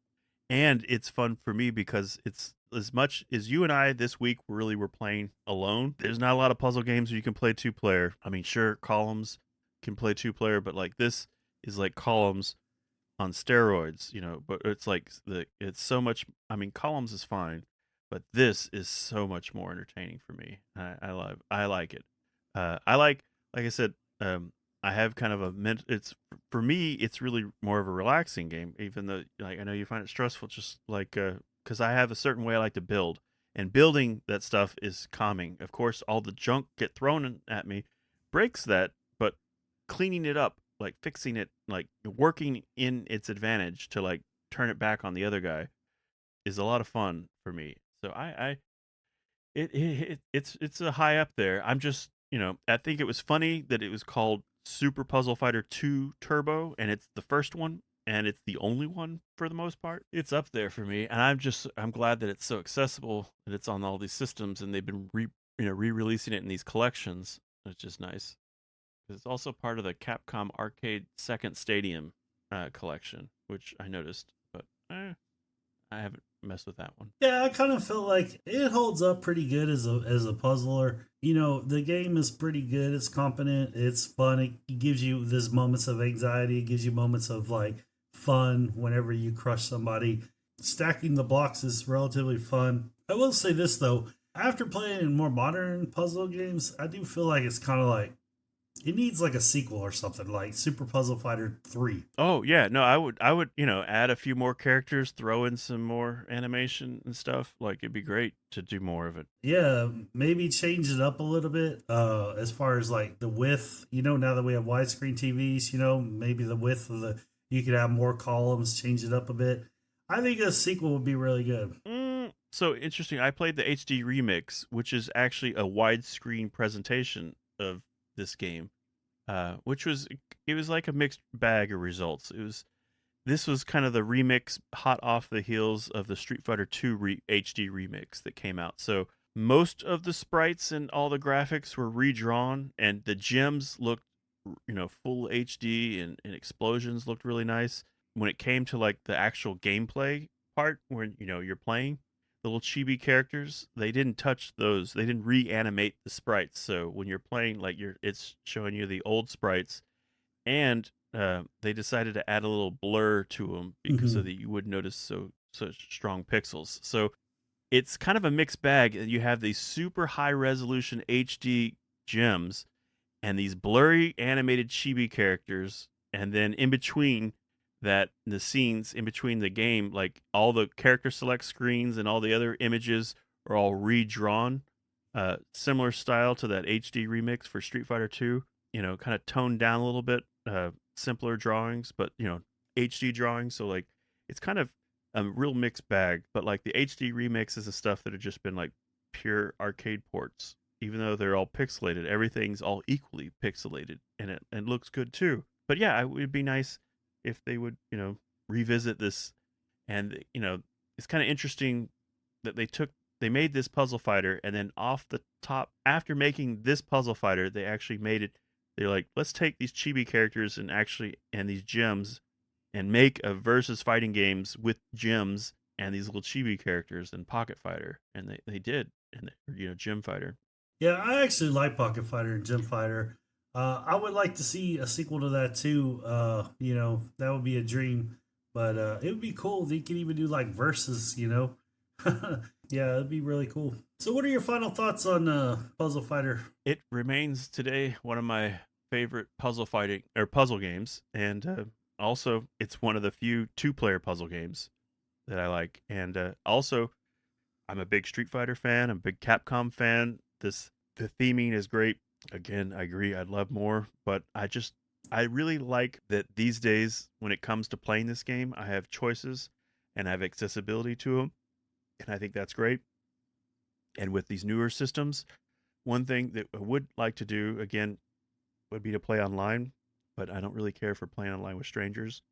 And it's fun for me because it's as much as you and I this week really were playing alone, there's not a lot of puzzle games where you can play 2-player. I mean, sure, Columns can play 2-player, but like this is like Columns on steroids, but it's like it's so much. I mean, Columns is fine, but this is so much more entertaining for me. I like it. I like I said, I have kind of it's for me it's really more of a relaxing game, even though like I know you find it stressful, just like because I have a certain way I like to build, and building that stuff is calming. Of course, all the junk get thrown at me breaks that, but cleaning it up, like fixing it, like working in its advantage to like turn it back on the other guy is a lot of fun for me. So it's a high up there. I'm just, I think it was funny that it was called Super Puzzle Fighter 2 Turbo, and it's the first one, and it's the only one for the most part. It's up there for me, and I'm glad that it's so accessible, that it's on all these systems, and they've been re-releasing it in these collections, which is nice. It's also part of the Capcom Arcade Second Stadium collection, which I noticed, but I haven't messed with that one. Yeah, I kind of feel like it holds up pretty good as a puzzler. The game is pretty good. It's competent. It's fun. It gives you this moments of anxiety. It gives you moments of like fun whenever you crush somebody. Stacking the blocks is relatively fun. I will say this though, after playing more modern puzzle games, I do feel like it's kind of like it needs like a sequel or something, like Super Puzzle Fighter 3. Oh yeah, no, I would add a few more characters, throw in some more animation and stuff. Like it'd be great to do more of it. Yeah, maybe change it up a little bit as far as like the width. Now that we have widescreen TVs, maybe the width of you could have more columns, change it up a bit. I think a sequel would be really good. So interesting. I played the HD remix, which is actually a widescreen presentation of this game, which was it was like a mixed bag of results. This was kind of the remix, hot off the heels of the Street Fighter 2 HD remix that came out. So most of the sprites and all the graphics were redrawn, and the gems looked, full HD, and explosions looked really nice. When it came to like the actual gameplay part, where you're playing the little chibi characters, they didn't touch those. They didn't reanimate the sprites. So when you're playing, like it's showing you the old sprites, and they decided to add a little blur to them because so that you would notice such strong pixels. So it's kind of a mixed bag. You have these super high resolution HD gems and these blurry animated chibi characters, and then in between that, the scenes in between the game, like all the character select screens and all the other images are all redrawn, similar style to that HD remix for Street Fighter 2. Kind of toned down a little bit, simpler drawings, but HD drawings. So like it's kind of a real mixed bag. But like the HD remixes and stuff that have just been like pure arcade ports, even though they're all pixelated, everything's all equally pixelated, and it looks good too. But yeah, it would be nice if they would revisit this, and it's kind of interesting that they made this puzzle fighter, and then off the top, after making this puzzle fighter, they actually made it. They're like, let's take these chibi characters and these gems and make a versus fighting games with gems and these little chibi characters and Pocket Fighter, and they did, and Gem Fighter. Yeah, I actually like Pocket Fighter and Gem Fighter. I would like to see a sequel to that too. That would be a dream, but it would be cool. They could even do like versus. Yeah, it'd be really cool. So, what are your final thoughts on Puzzle Fighter? It remains today one of my favorite puzzle games, and also it's one of the few 2-player puzzle games that I like. And also, I'm a big Street Fighter fan. I'm a big Capcom fan. The theming is great. Again, I agree. I'd love more, but I really like that these days when it comes to playing this game, I have choices and I have accessibility to them, and I think that's great. And with these newer systems, one thing that I would like to do again would be to play online, but I don't really care for playing online with strangers.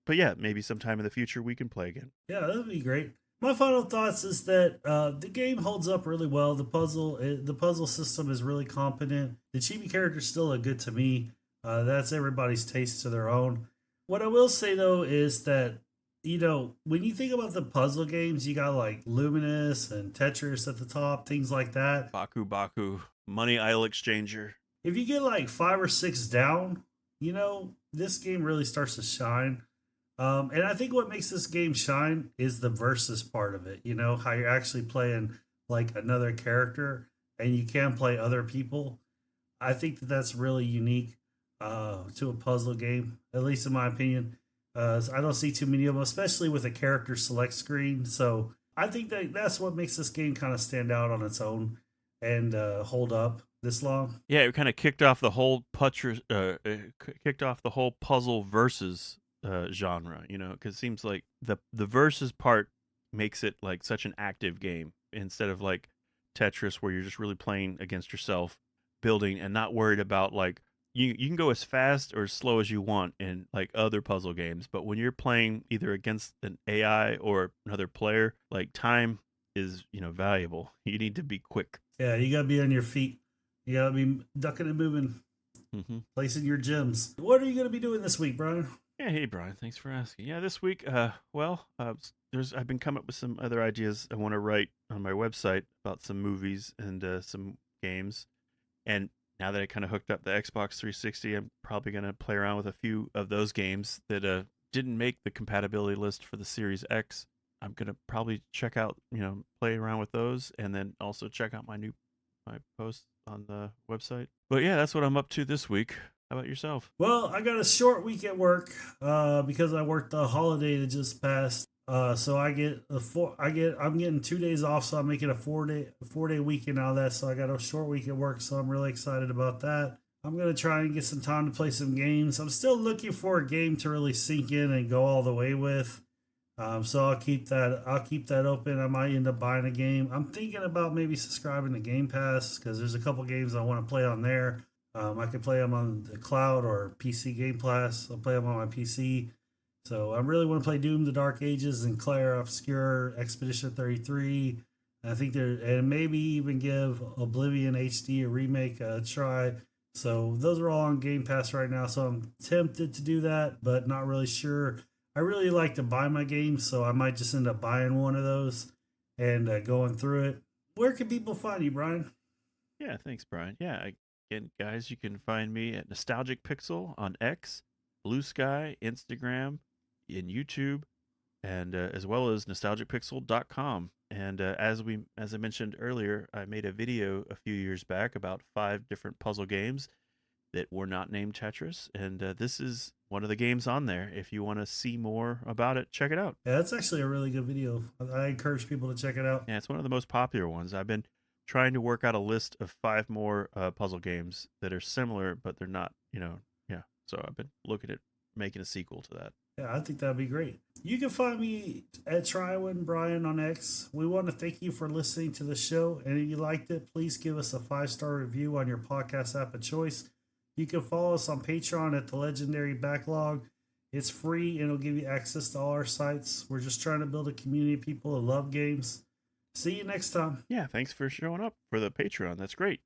But yeah, maybe sometime in the future we can play again. Yeah, that would be great. My final thoughts is that the game holds up really well. The puzzle system is really competent. The chibi characters still look good to me. That's everybody's taste to their own. What I will say though is that when you think about the puzzle games, you got like Luminous and Tetris at the top, things like that. Baku, Money Isle Exchanger. If you get like 5 or 6 down, this game really starts to shine. And I think what makes this game shine is the versus part of it. How you're actually playing like another character and you can play other people. I think that that's really unique to a puzzle game, at least in my opinion. I don't see too many of them, especially with a character select screen. So I think that that's what makes this game kind of stand out on its own and hold up this long. Yeah, it kind of kicked off the whole puzzle versus genre, because it seems like the versus part makes it like such an active game instead of like Tetris where you're just really playing against yourself, building and not worried about like you can go as fast or as slow as you want in like other puzzle games, but when you're playing either against an AI or another player, like time is, valuable. You need to be quick. Yeah, you got to be on your feet. You got to be ducking and moving, placing your gems. What are you going to be doing this week, Brian? Yeah, hey Brian, thanks for asking. Yeah, this week, I've been coming up with some other ideas I want to write on my website about some movies and some games. And now that I kind of hooked up the Xbox 360, I'm probably going to play around with a few of those games that didn't make the compatibility list for the Series X. I'm going to probably check out, play around with those, and then also check out my posts on the website. But yeah, that's what I'm up to this week. How about yourself? Well, I got a short week at work because I worked the holiday that just passed. So I'm getting 2 days off, so I'm making a 4-day weekend out of that. So I got a short week at work, so I'm really excited about that. I'm gonna try and get some time to play some games. I'm still looking for a game to really sink in and go all the way with. So I'll keep that open. I might end up buying a game. I'm thinking about maybe subscribing to Game Pass because there's a couple games I want to play on there. I can play them on the cloud or PC Game Pass. I'll play them on my PC. So I really want to play Doom: The Dark Ages and Claire Obscure, Expedition 33. I think and maybe even give Oblivion HD a remake a try. So those are all on Game Pass right now. So I'm tempted to do that, but not really sure. I really like to buy my games, so I might just end up buying one of those and going through it. Where can people find you, Brian? Yeah, thanks, Brian. Yeah, again, guys, you can find me at Nostalgic Pixel on X, Blue Sky, Instagram, and YouTube, and as well as nostalgicpixel.com. And as I mentioned earlier, I made a video a few years back about 5 different puzzle games that were not named Tetris, and this is one of the games on there. If you want to see more about it, check it out. Yeah, that's actually a really good video. I encourage people to check it out. Yeah, it's one of the most popular ones. I've been trying to work out a list of 5 more puzzle games that are similar, but they're not, yeah. So I've been looking at making a sequel to that. Yeah, I think that'd be great. You can find me at Trywin Brian on X. We want to thank you for listening to the show. And if you liked it, please give us a 5-star review on your podcast app of choice. You can follow us on Patreon at the Legendary Backlog. It's free and it'll give you access to all our sites. We're just trying to build a community of people that love games. See you next time. Yeah, thanks for showing up for the Patreon. That's great.